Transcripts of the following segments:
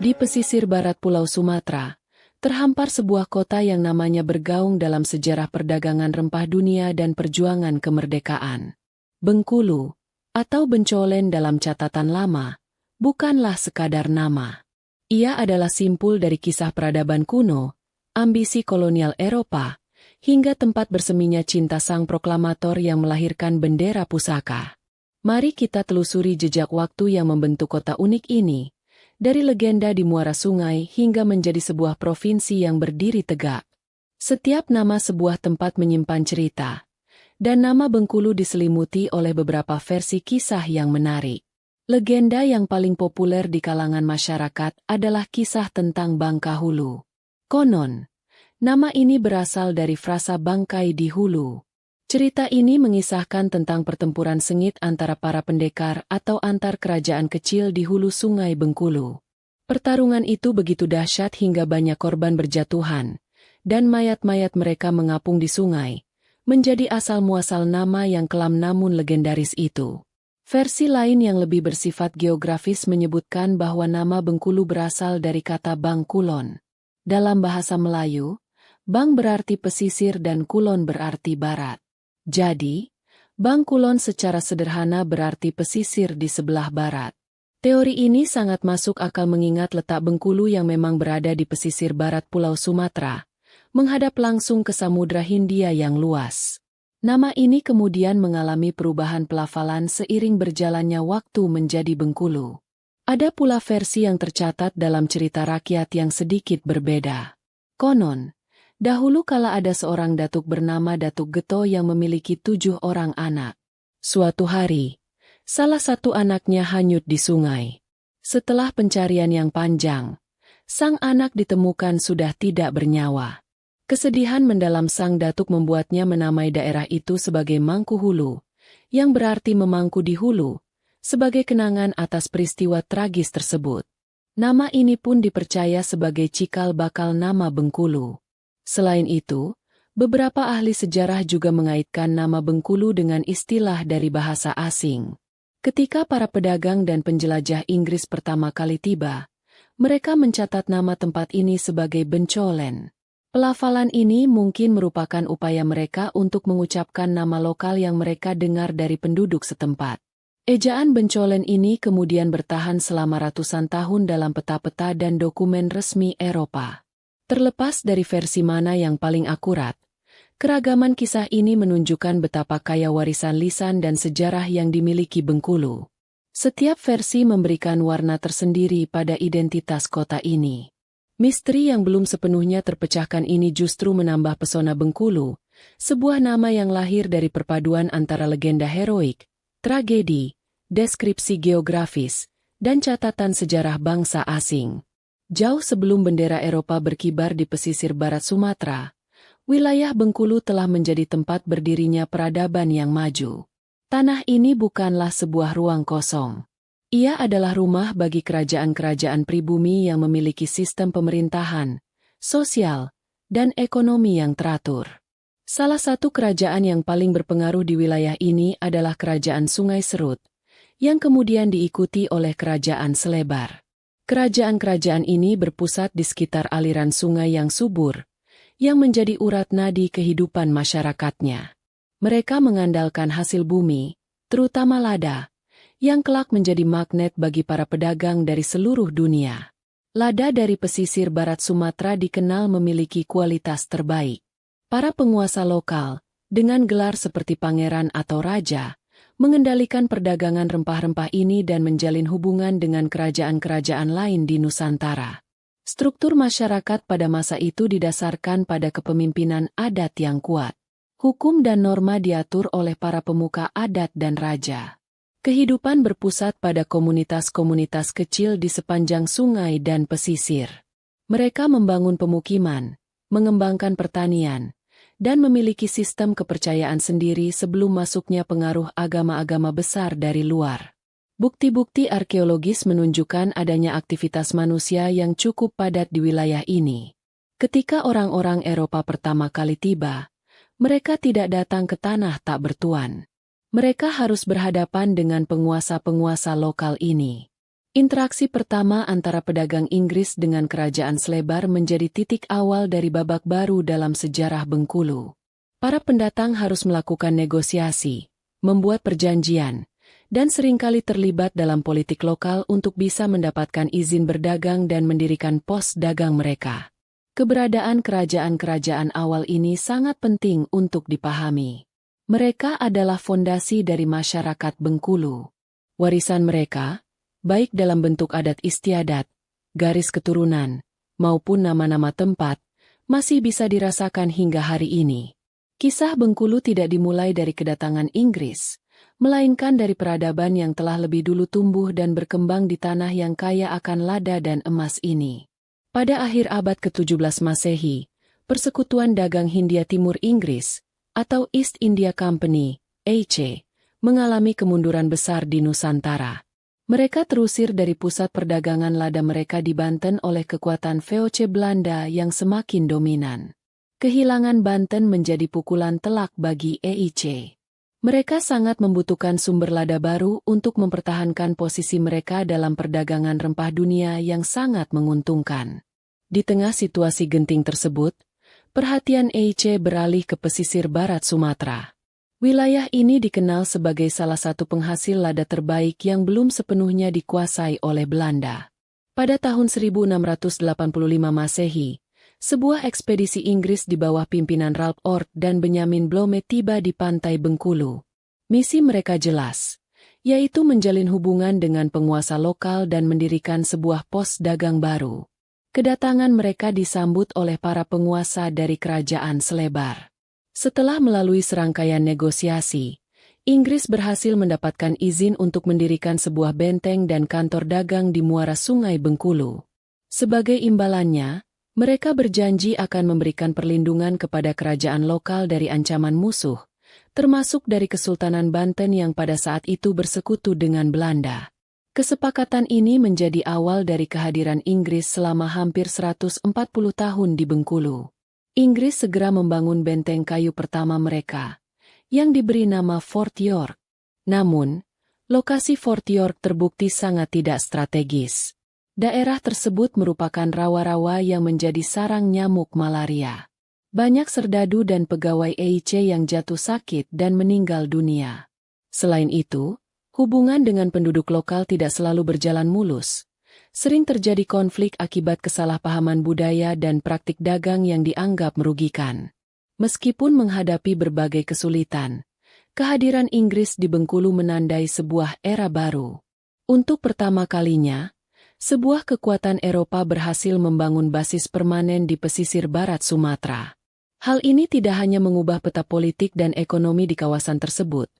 Di pesisir barat Pulau Sumatera, terhampar sebuah kota yang namanya bergaung dalam sejarah perdagangan rempah dunia dan perjuangan kemerdekaan. Bengkulu, atau Bencolen dalam catatan lama, bukanlah sekadar nama. Ia adalah simpul dari kisah peradaban kuno, ambisi kolonial Eropa, hingga tempat berseminya cinta sang proklamator yang melahirkan bendera pusaka. Mari kita telusuri jejak waktu yang membentuk kota unik ini, dari legenda di muara sungai hingga menjadi sebuah provinsi yang berdiri tegak. Setiap nama sebuah tempat menyimpan cerita, dan nama Bengkulu diselimuti oleh beberapa versi kisah yang menarik. Legenda yang paling populer di kalangan masyarakat adalah kisah tentang Bangka Hulu. Konon, nama ini berasal dari frasa bangkai di hulu. Cerita ini mengisahkan tentang pertempuran sengit antara para pendekar atau antar kerajaan kecil di hulu sungai Bengkulu. Pertarungan itu begitu dahsyat hingga banyak korban berjatuhan, dan mayat-mayat mereka mengapung di sungai, menjadi asal-muasal nama yang kelam namun legendaris itu. Versi lain yang lebih bersifat geografis menyebutkan bahwa nama Bengkulu berasal dari kata Bang Kulon. Dalam bahasa Melayu, Bang berarti pesisir dan Kulon berarti barat. Jadi, Bang Kulon secara sederhana berarti pesisir di sebelah barat. Teori ini sangat masuk akal mengingat letak Bengkulu yang memang berada di pesisir barat Pulau Sumatera, menghadap langsung ke Samudra Hindia yang luas. Nama ini kemudian mengalami perubahan pelafalan seiring berjalannya waktu menjadi Bengkulu. Ada pula versi yang tercatat dalam cerita rakyat yang sedikit berbeda. Konon, dahulu kala ada seorang datuk bernama Datuk Geto yang memiliki 7 orang anak. Suatu hari, salah satu anaknya hanyut di sungai. Setelah pencarian yang panjang, sang anak ditemukan sudah tidak bernyawa. Kesedihan mendalam sang datuk membuatnya menamai daerah itu sebagai Mangku Hulu, yang berarti memangku di hulu, sebagai kenangan atas peristiwa tragis tersebut. Nama ini pun dipercaya sebagai cikal bakal nama Bengkulu. Selain itu, beberapa ahli sejarah juga mengaitkan nama Bengkulu dengan istilah dari bahasa asing. Ketika para pedagang dan penjelajah Inggris pertama kali tiba, mereka mencatat nama tempat ini sebagai Bencolen. Pelafalan ini mungkin merupakan upaya mereka untuk mengucapkan nama lokal yang mereka dengar dari penduduk setempat. Ejaan Bencolen ini kemudian bertahan selama ratusan tahun dalam peta-peta dan dokumen resmi Eropa. Terlepas dari versi mana yang paling akurat, keragaman kisah ini menunjukkan betapa kaya warisan lisan dan sejarah yang dimiliki Bengkulu. Setiap versi memberikan warna tersendiri pada identitas kota ini. Misteri yang belum sepenuhnya terpecahkan ini justru menambah pesona Bengkulu, sebuah nama yang lahir dari perpaduan antara legenda heroik, tragedi, deskripsi geografis, dan catatan sejarah bangsa asing. Jauh sebelum bendera Eropa berkibar di pesisir barat Sumatera, wilayah Bengkulu telah menjadi tempat berdirinya peradaban yang maju. Tanah ini bukanlah sebuah ruang kosong. Ia adalah rumah bagi kerajaan-kerajaan pribumi yang memiliki sistem pemerintahan, sosial, dan ekonomi yang teratur. Salah satu kerajaan yang paling berpengaruh di wilayah ini adalah Kerajaan Sungai Serut, yang kemudian diikuti oleh Kerajaan Selebar. Kerajaan-kerajaan ini berpusat di sekitar aliran sungai yang subur, yang menjadi urat nadi kehidupan masyarakatnya. Mereka mengandalkan hasil bumi, terutama lada, yang kelak menjadi magnet bagi para pedagang dari seluruh dunia. Lada dari pesisir barat Sumatera dikenal memiliki kualitas terbaik. Para penguasa lokal, dengan gelar seperti pangeran atau raja, mengendalikan perdagangan rempah-rempah ini dan menjalin hubungan dengan kerajaan-kerajaan lain di Nusantara. Struktur masyarakat pada masa itu didasarkan pada kepemimpinan adat yang kuat. Hukum dan norma diatur oleh para pemuka adat dan raja. Kehidupan berpusat pada komunitas-komunitas kecil di sepanjang sungai dan pesisir. Mereka membangun pemukiman, mengembangkan pertanian, dan memiliki sistem kepercayaan sendiri sebelum masuknya pengaruh agama-agama besar dari luar. Bukti-bukti arkeologis menunjukkan adanya aktivitas manusia yang cukup padat di wilayah ini. Ketika orang-orang Eropa pertama kali tiba, mereka tidak datang ke tanah tak bertuan. Mereka harus berhadapan dengan penguasa-penguasa lokal ini. Interaksi pertama antara pedagang Inggris dengan kerajaan Slebar menjadi titik awal dari babak baru dalam sejarah Bengkulu. Para pendatang harus melakukan negosiasi, membuat perjanjian, dan seringkali terlibat dalam politik lokal untuk bisa mendapatkan izin berdagang dan mendirikan pos dagang mereka. Keberadaan kerajaan-kerajaan awal ini sangat penting untuk dipahami. Mereka adalah fondasi dari masyarakat Bengkulu. Warisan mereka, baik dalam bentuk adat istiadat, garis keturunan, maupun nama-nama tempat, masih bisa dirasakan hingga hari ini. Kisah Bengkulu tidak dimulai dari kedatangan Inggris, melainkan dari peradaban yang telah lebih dulu tumbuh dan berkembang di tanah yang kaya akan lada dan emas ini. Pada akhir abad ke-17 Masehi, Persekutuan Dagang Hindia Timur Inggris, atau East India Company, EIC, mengalami kemunduran besar di Nusantara. Mereka terusir dari pusat perdagangan lada mereka di Banten oleh kekuatan VOC Belanda yang semakin dominan. Kehilangan Banten menjadi pukulan telak bagi EIC. Mereka sangat membutuhkan sumber lada baru untuk mempertahankan posisi mereka dalam perdagangan rempah dunia yang sangat menguntungkan. Di tengah situasi genting tersebut, perhatian EIC beralih ke pesisir barat Sumatera. Wilayah ini dikenal sebagai salah satu penghasil lada terbaik yang belum sepenuhnya dikuasai oleh Belanda. Pada tahun 1685 Masehi, sebuah ekspedisi Inggris di bawah pimpinan Ralph Ord dan Benjamin Blome tiba di pantai Bengkulu. Misi mereka jelas, yaitu menjalin hubungan dengan penguasa lokal dan mendirikan sebuah pos dagang baru. Kedatangan mereka disambut oleh para penguasa dari kerajaan Slebar. Setelah melalui serangkaian negosiasi, Inggris berhasil mendapatkan izin untuk mendirikan sebuah benteng dan kantor dagang di muara Sungai Bengkulu. Sebagai imbalannya, mereka berjanji akan memberikan perlindungan kepada kerajaan lokal dari ancaman musuh, termasuk dari Kesultanan Banten yang pada saat itu bersekutu dengan Belanda. Kesepakatan ini menjadi awal dari kehadiran Inggris selama hampir 140 tahun di Bengkulu. Inggris segera membangun benteng kayu pertama mereka, yang diberi nama Fort York. Namun, lokasi Fort York terbukti sangat tidak strategis. Daerah tersebut merupakan rawa-rawa yang menjadi sarang nyamuk malaria. Banyak serdadu dan pegawai EIC yang jatuh sakit dan meninggal dunia. Selain itu, hubungan dengan penduduk lokal tidak selalu berjalan mulus. Sering terjadi konflik akibat kesalahpahaman budaya dan praktik dagang yang dianggap merugikan. Meskipun menghadapi berbagai kesulitan, kehadiran Inggris di Bengkulu menandai sebuah era baru. Untuk pertama kalinya, sebuah kekuatan Eropa berhasil membangun basis permanen di pesisir barat Sumatera. Hal ini tidak hanya mengubah peta politik dan ekonomi di kawasan tersebut,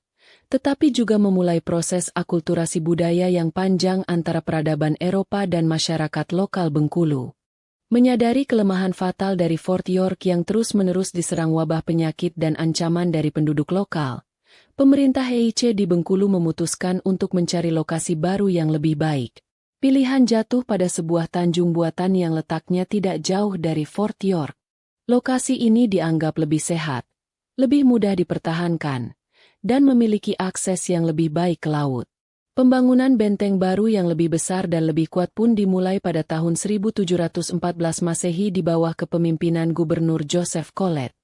tetapi juga memulai proses akulturasi budaya yang panjang antara peradaban Eropa dan masyarakat lokal Bengkulu. Menyadari kelemahan fatal dari Fort York yang terus-menerus diserang wabah penyakit dan ancaman dari penduduk lokal, pemerintah EIC di Bengkulu memutuskan untuk mencari lokasi baru yang lebih baik. Pilihan jatuh pada sebuah tanjung buatan yang letaknya tidak jauh dari Fort York. Lokasi ini dianggap lebih sehat, lebih mudah dipertahankan, dan memiliki akses yang lebih baik ke laut. Pembangunan benteng baru yang lebih besar dan lebih kuat pun dimulai pada tahun 1714 Masehi di bawah kepemimpinan Gubernur Joseph Collet.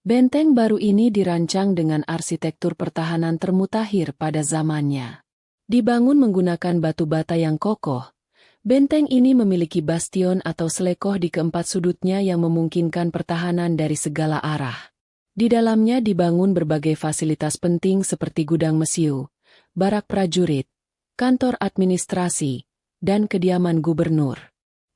Benteng baru ini dirancang dengan arsitektur pertahanan termutakhir pada zamannya. Dibangun menggunakan batu bata yang kokoh, benteng ini memiliki bastion atau selekoh di keempat sudutnya yang memungkinkan pertahanan dari segala arah. Di dalamnya dibangun berbagai fasilitas penting seperti gudang mesiu, barak prajurit, kantor administrasi, dan kediaman gubernur.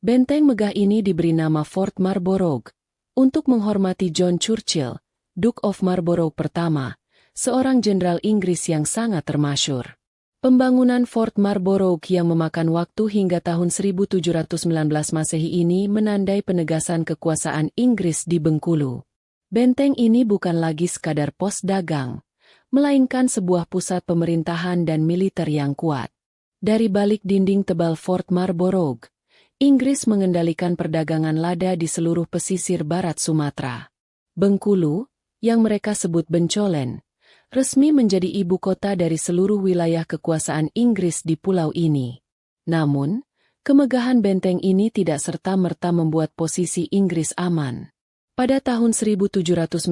Benteng megah ini diberi nama Fort Marlborough, untuk menghormati John Churchill, Duke of Marlborough pertama, seorang jenderal Inggris yang sangat termasyur. Pembangunan Fort Marlborough yang memakan waktu hingga tahun 1719 Masehi ini menandai penegasan kekuasaan Inggris di Bengkulu. Benteng ini bukan lagi sekadar pos dagang, melainkan sebuah pusat pemerintahan dan militer yang kuat. Dari balik dinding tebal Fort Marlborough, Inggris mengendalikan perdagangan lada di seluruh pesisir barat Sumatera. Bengkulu, yang mereka sebut Bencolen, resmi menjadi ibu kota dari seluruh wilayah kekuasaan Inggris di pulau ini. Namun, kemegahan benteng ini tidak serta-merta membuat posisi Inggris aman. Pada tahun 1719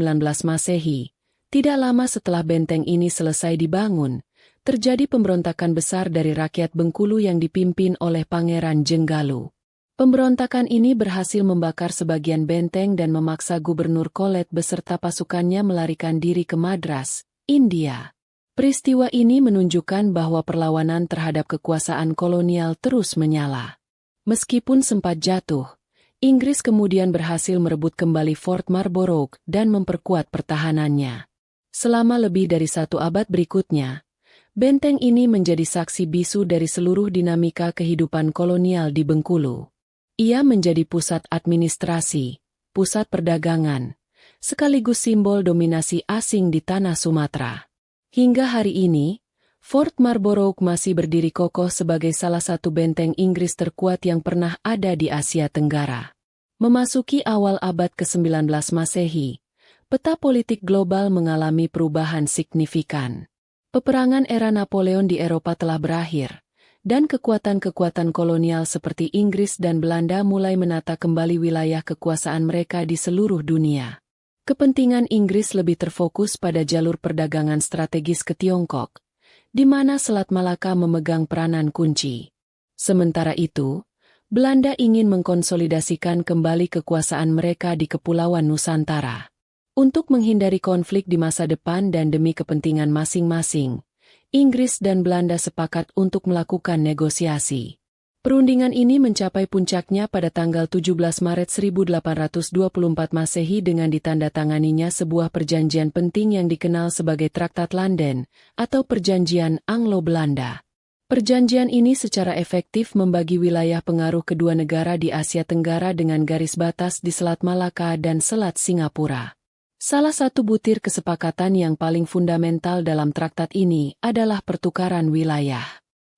Masehi, tidak lama setelah benteng ini selesai dibangun, terjadi pemberontakan besar dari rakyat Bengkulu yang dipimpin oleh Pangeran Jenggalu. Pemberontakan ini berhasil membakar sebagian benteng dan memaksa Gubernur Kolet beserta pasukannya melarikan diri ke Madras, India. Peristiwa ini menunjukkan bahwa perlawanan terhadap kekuasaan kolonial terus menyala. Meskipun sempat jatuh, Inggris kemudian berhasil merebut kembali Fort Marlborough dan memperkuat pertahanannya. Selama lebih dari 1 abad berikutnya, benteng ini menjadi saksi bisu dari seluruh dinamika kehidupan kolonial di Bengkulu. Ia menjadi pusat administrasi, pusat perdagangan, sekaligus simbol dominasi asing di tanah Sumatera. Hingga hari ini, Fort Marlborough masih berdiri kokoh sebagai salah satu benteng Inggris terkuat yang pernah ada di Asia Tenggara. Memasuki awal abad ke-19 Masehi, peta politik global mengalami perubahan signifikan. Peperangan era Napoleon di Eropa telah berakhir, dan kekuatan-kekuatan kolonial seperti Inggris dan Belanda mulai menata kembali wilayah kekuasaan mereka di seluruh dunia. Kepentingan Inggris lebih terfokus pada jalur perdagangan strategis ke Tiongkok, di mana Selat Malaka memegang peranan kunci. Sementara itu, Belanda ingin mengkonsolidasikan kembali kekuasaan mereka di Kepulauan Nusantara. Untuk menghindari konflik di masa depan dan demi kepentingan masing-masing, Inggris dan Belanda sepakat untuk melakukan negosiasi. Perundingan ini mencapai puncaknya pada tanggal 17 Maret 1824 Masehi dengan ditandatanganinya sebuah perjanjian penting yang dikenal sebagai Traktat Landen atau Perjanjian Anglo-Belanda. Perjanjian ini secara efektif membagi wilayah pengaruh kedua negara di Asia Tenggara dengan garis batas di Selat Malaka dan Selat Singapura. Salah satu butir kesepakatan yang paling fundamental dalam traktat ini adalah pertukaran wilayah.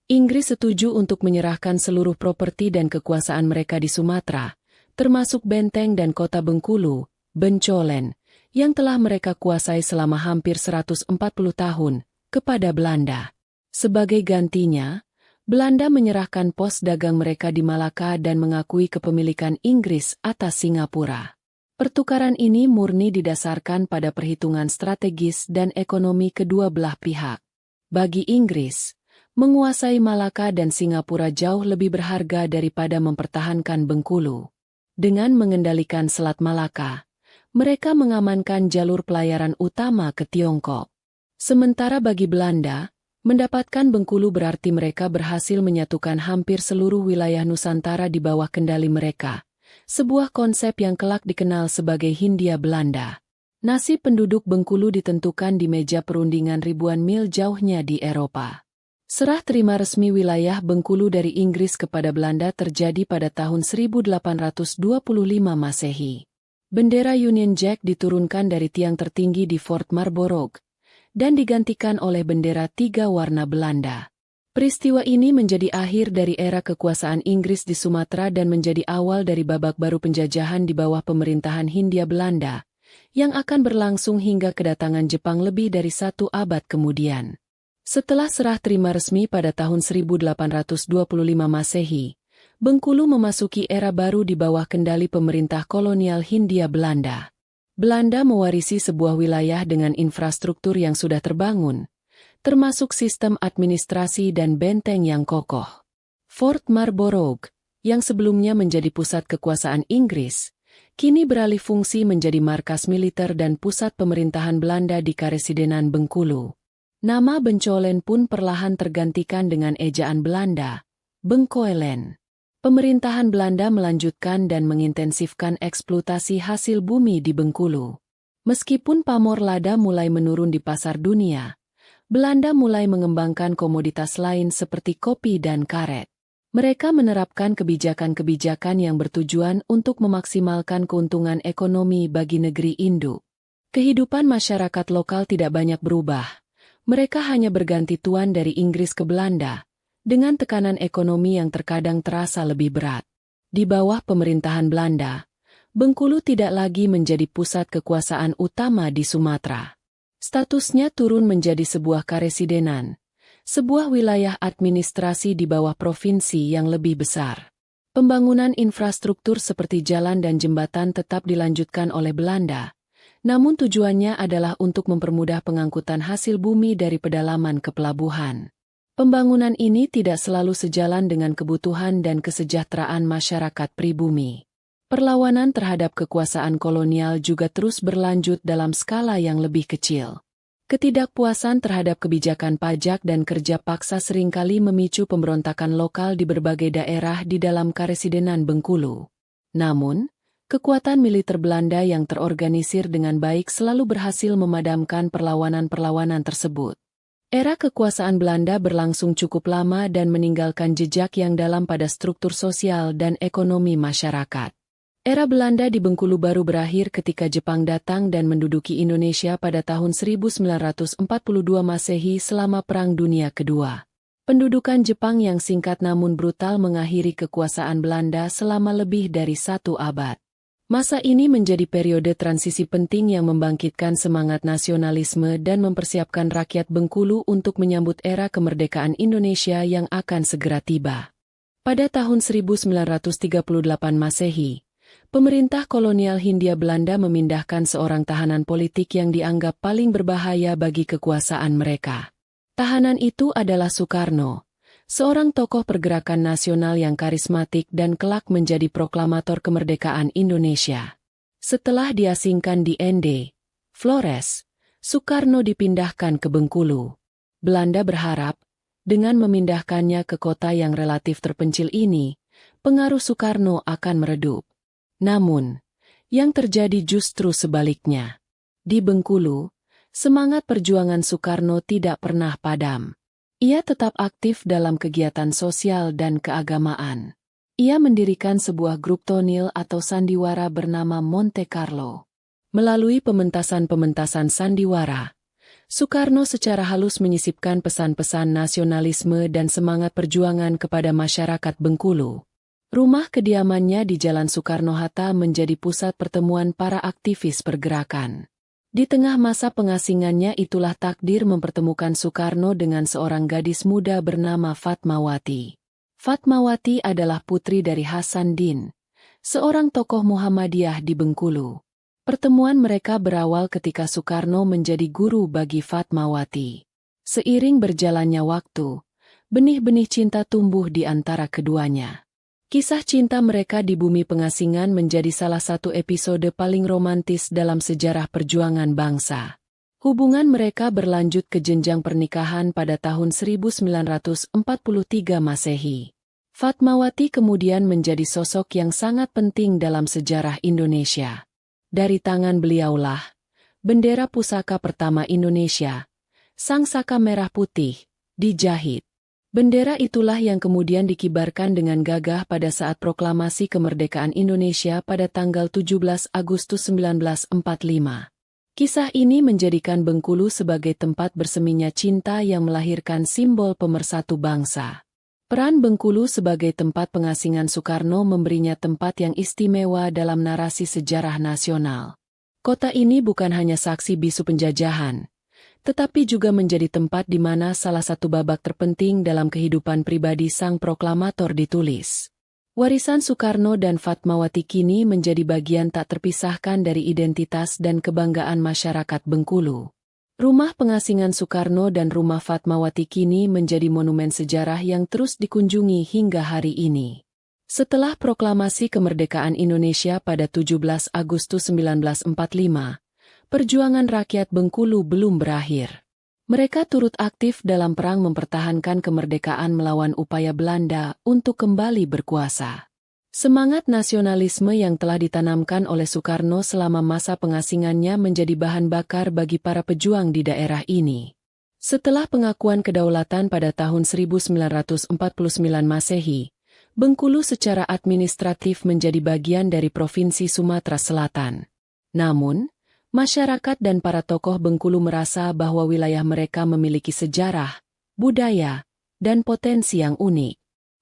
Inggris setuju untuk menyerahkan seluruh properti dan kekuasaan mereka di Sumatera, termasuk benteng dan kota Bengkulu, Bencolen, yang telah mereka kuasai selama hampir 140 tahun, kepada Belanda. Sebagai gantinya, Belanda menyerahkan pos dagang mereka di Malaka dan mengakui kepemilikan Inggris atas Singapura. Pertukaran ini murni didasarkan pada perhitungan strategis dan ekonomi kedua belah pihak. Bagi Inggris, menguasai Malaka dan Singapura jauh lebih berharga daripada mempertahankan Bengkulu. Dengan mengendalikan Selat Malaka, mereka mengamankan jalur pelayaran utama ke Tiongkok. Sementara bagi Belanda, mendapatkan Bengkulu berarti mereka berhasil menyatukan hampir seluruh wilayah Nusantara di bawah kendali mereka. Sebuah konsep yang kelak dikenal sebagai Hindia Belanda. Nasib penduduk Bengkulu ditentukan di meja perundingan ribuan mil jauhnya di Eropa. Serah terima resmi wilayah Bengkulu dari Inggris kepada Belanda terjadi pada tahun 1825 Masehi. Bendera Union Jack diturunkan dari tiang tertinggi di Fort Marlborough dan digantikan oleh bendera 3 warna Belanda. Peristiwa ini menjadi akhir dari era kekuasaan Inggris di Sumatera dan menjadi awal dari babak baru penjajahan di bawah pemerintahan Hindia Belanda, yang akan berlangsung hingga kedatangan Jepang lebih dari 1 abad kemudian. Setelah serah terima resmi pada tahun 1825 Masehi, Bengkulu memasuki era baru di bawah kendali pemerintah kolonial Hindia Belanda. Belanda mewarisi sebuah wilayah dengan infrastruktur yang sudah terbangun, termasuk sistem administrasi dan benteng yang kokoh. Fort Marlborough, yang sebelumnya menjadi pusat kekuasaan Inggris, kini beralih fungsi menjadi markas militer dan pusat pemerintahan Belanda di Karesidenan Bengkulu. Nama Bencolen pun perlahan tergantikan dengan ejaan Belanda, Bengkoelen. Pemerintahan Belanda melanjutkan dan mengintensifkan eksploitasi hasil bumi di Bengkulu. Meskipun pamor lada mulai menurun di pasar dunia, Belanda mulai mengembangkan komoditas lain seperti kopi dan karet. Mereka menerapkan kebijakan-kebijakan yang bertujuan untuk memaksimalkan keuntungan ekonomi bagi negeri induk. Kehidupan masyarakat lokal tidak banyak berubah. Mereka hanya berganti tuan dari Inggris ke Belanda, dengan tekanan ekonomi yang terkadang terasa lebih berat. Di bawah pemerintahan Belanda, Bengkulu tidak lagi menjadi pusat kekuasaan utama di Sumatera. Statusnya turun menjadi sebuah karesidenan, sebuah wilayah administrasi di bawah provinsi yang lebih besar. Pembangunan infrastruktur seperti jalan dan jembatan tetap dilanjutkan oleh Belanda, namun tujuannya adalah untuk mempermudah pengangkutan hasil bumi dari pedalaman ke pelabuhan. Pembangunan ini tidak selalu sejalan dengan kebutuhan dan kesejahteraan masyarakat pribumi. Perlawanan terhadap kekuasaan kolonial juga terus berlanjut dalam skala yang lebih kecil. Ketidakpuasan terhadap kebijakan pajak dan kerja paksa seringkali memicu pemberontakan lokal di berbagai daerah di dalam Karesidenan Bengkulu. Namun, kekuatan militer Belanda yang terorganisir dengan baik selalu berhasil memadamkan perlawanan-perlawanan tersebut. Era kekuasaan Belanda berlangsung cukup lama dan meninggalkan jejak yang dalam pada struktur sosial dan ekonomi masyarakat. Era Belanda di Bengkulu baru berakhir ketika Jepang datang dan menduduki Indonesia pada tahun 1942 Masehi selama Perang Dunia Kedua. Pendudukan Jepang yang singkat namun brutal mengakhiri kekuasaan Belanda selama lebih dari 1 abad. Masa ini menjadi periode transisi penting yang membangkitkan semangat nasionalisme dan mempersiapkan rakyat Bengkulu untuk menyambut era kemerdekaan Indonesia yang akan segera tiba. Pada tahun 1938 Masehi, pemerintah kolonial Hindia Belanda memindahkan seorang tahanan politik yang dianggap paling berbahaya bagi kekuasaan mereka. Tahanan itu adalah Soekarno, seorang tokoh pergerakan nasional yang karismatik dan kelak menjadi proklamator kemerdekaan Indonesia. Setelah diasingkan di Ende, Flores, Soekarno dipindahkan ke Bengkulu. Belanda berharap, dengan memindahkannya ke kota yang relatif terpencil ini, pengaruh Soekarno akan meredup. Namun, yang terjadi justru sebaliknya. Di Bengkulu, semangat perjuangan Soekarno tidak pernah padam. Ia tetap aktif dalam kegiatan sosial dan keagamaan. Ia mendirikan sebuah grup tonil atau sandiwara bernama Monte Carlo. Melalui pementasan-pementasan sandiwara, Soekarno secara halus menyisipkan pesan-pesan nasionalisme dan semangat perjuangan kepada masyarakat Bengkulu. Rumah kediamannya di Jalan Soekarno-Hatta menjadi pusat pertemuan para aktivis pergerakan. Di tengah masa pengasingannya itulah takdir mempertemukan Soekarno dengan seorang gadis muda bernama Fatmawati. Fatmawati adalah putri dari Hasan Din, seorang tokoh Muhammadiyah di Bengkulu. Pertemuan mereka berawal ketika Soekarno menjadi guru bagi Fatmawati. Seiring berjalannya waktu, benih-benih cinta tumbuh di antara keduanya. Kisah cinta mereka di bumi pengasingan menjadi salah satu episode paling romantis dalam sejarah perjuangan bangsa. Hubungan mereka berlanjut ke jenjang pernikahan pada tahun 1943 Masehi. Fatmawati kemudian menjadi sosok yang sangat penting dalam sejarah Indonesia. Dari tangan beliaulah, bendera pusaka pertama Indonesia, Sang Saka Merah Putih, dijahit. Bendera itulah yang kemudian dikibarkan dengan gagah pada saat proklamasi kemerdekaan Indonesia pada tanggal 17 Agustus 1945. Kisah ini menjadikan Bengkulu sebagai tempat berseminya cinta yang melahirkan simbol pemersatu bangsa. Peran Bengkulu sebagai tempat pengasingan Soekarno memberinya tempat yang istimewa dalam narasi sejarah nasional. Kota ini bukan hanya saksi bisu penjajahan, tetapi juga menjadi tempat di mana salah satu babak terpenting dalam kehidupan pribadi sang proklamator ditulis. Warisan Soekarno dan Fatmawati kini menjadi bagian tak terpisahkan dari identitas dan kebanggaan masyarakat Bengkulu. Rumah pengasingan Soekarno dan rumah Fatmawati kini menjadi monumen sejarah yang terus dikunjungi hingga hari ini. Setelah proklamasi kemerdekaan Indonesia pada 17 Agustus 1945, perjuangan rakyat Bengkulu belum berakhir. Mereka turut aktif dalam perang mempertahankan kemerdekaan melawan upaya Belanda untuk kembali berkuasa. Semangat nasionalisme yang telah ditanamkan oleh Soekarno selama masa pengasingannya menjadi bahan bakar bagi para pejuang di daerah ini. Setelah pengakuan kedaulatan pada tahun 1949 Masehi, Bengkulu secara administratif menjadi bagian dari Provinsi Sumatera Selatan. Namun, masyarakat dan para tokoh Bengkulu merasa bahwa wilayah mereka memiliki sejarah, budaya, dan potensi yang unik.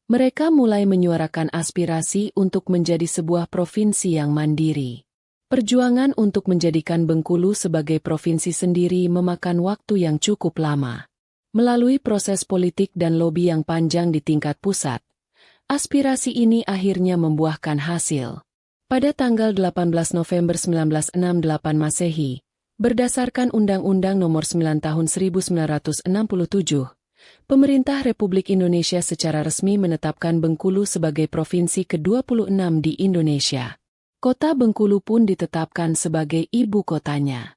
Mereka mulai menyuarakan aspirasi untuk menjadi sebuah provinsi yang mandiri. Perjuangan untuk menjadikan Bengkulu sebagai provinsi sendiri memakan waktu yang cukup lama. Melalui proses politik dan lobi yang panjang di tingkat pusat, aspirasi ini akhirnya membuahkan hasil. Pada tanggal 18 November 1968 Masehi, berdasarkan Undang-Undang Nomor 9 Tahun 1967, Pemerintah Republik Indonesia secara resmi menetapkan Bengkulu sebagai provinsi ke-26 di Indonesia. Kota Bengkulu pun ditetapkan sebagai ibu kotanya.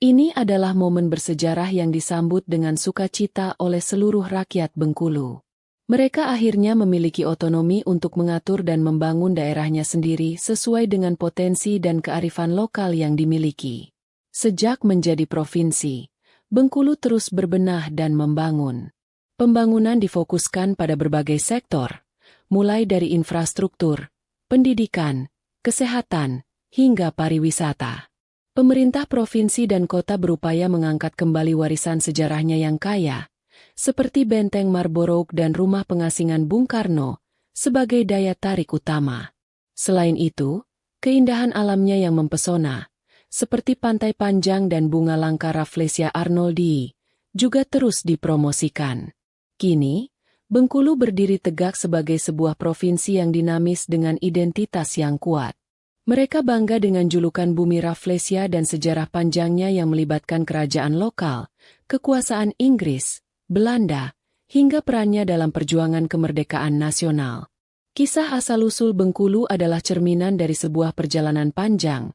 Ini adalah momen bersejarah yang disambut dengan sukacita oleh seluruh rakyat Bengkulu. Mereka akhirnya memiliki otonomi untuk mengatur dan membangun daerahnya sendiri sesuai dengan potensi dan kearifan lokal yang dimiliki. Sejak menjadi provinsi, Bengkulu terus berbenah dan membangun. Pembangunan difokuskan pada berbagai sektor, mulai dari infrastruktur, pendidikan, kesehatan, hingga pariwisata. Pemerintah provinsi dan kota berupaya mengangkat kembali warisan sejarahnya yang kaya, seperti Benteng Marlborough dan Rumah Pengasingan Bung Karno, sebagai daya tarik utama. Selain itu, keindahan alamnya yang mempesona, seperti Pantai Panjang dan bunga langka Rafflesia arnoldii, juga terus dipromosikan. Kini, Bengkulu berdiri tegak sebagai sebuah provinsi yang dinamis dengan identitas yang kuat. Mereka bangga dengan julukan Bumi Rafflesia dan sejarah panjangnya yang melibatkan kerajaan lokal, kekuasaan Inggris, Belanda, hingga perannya dalam perjuangan kemerdekaan nasional. Kisah asal-usul Bengkulu adalah cerminan dari sebuah perjalanan panjang,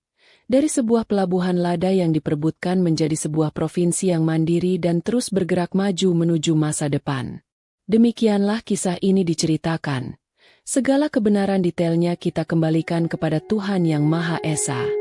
dari sebuah pelabuhan lada yang diperebutkan menjadi sebuah provinsi yang mandiri dan terus bergerak maju menuju masa depan. Demikianlah kisah ini diceritakan. Segala kebenaran detailnya kita kembalikan kepada Tuhan Yang Maha Esa.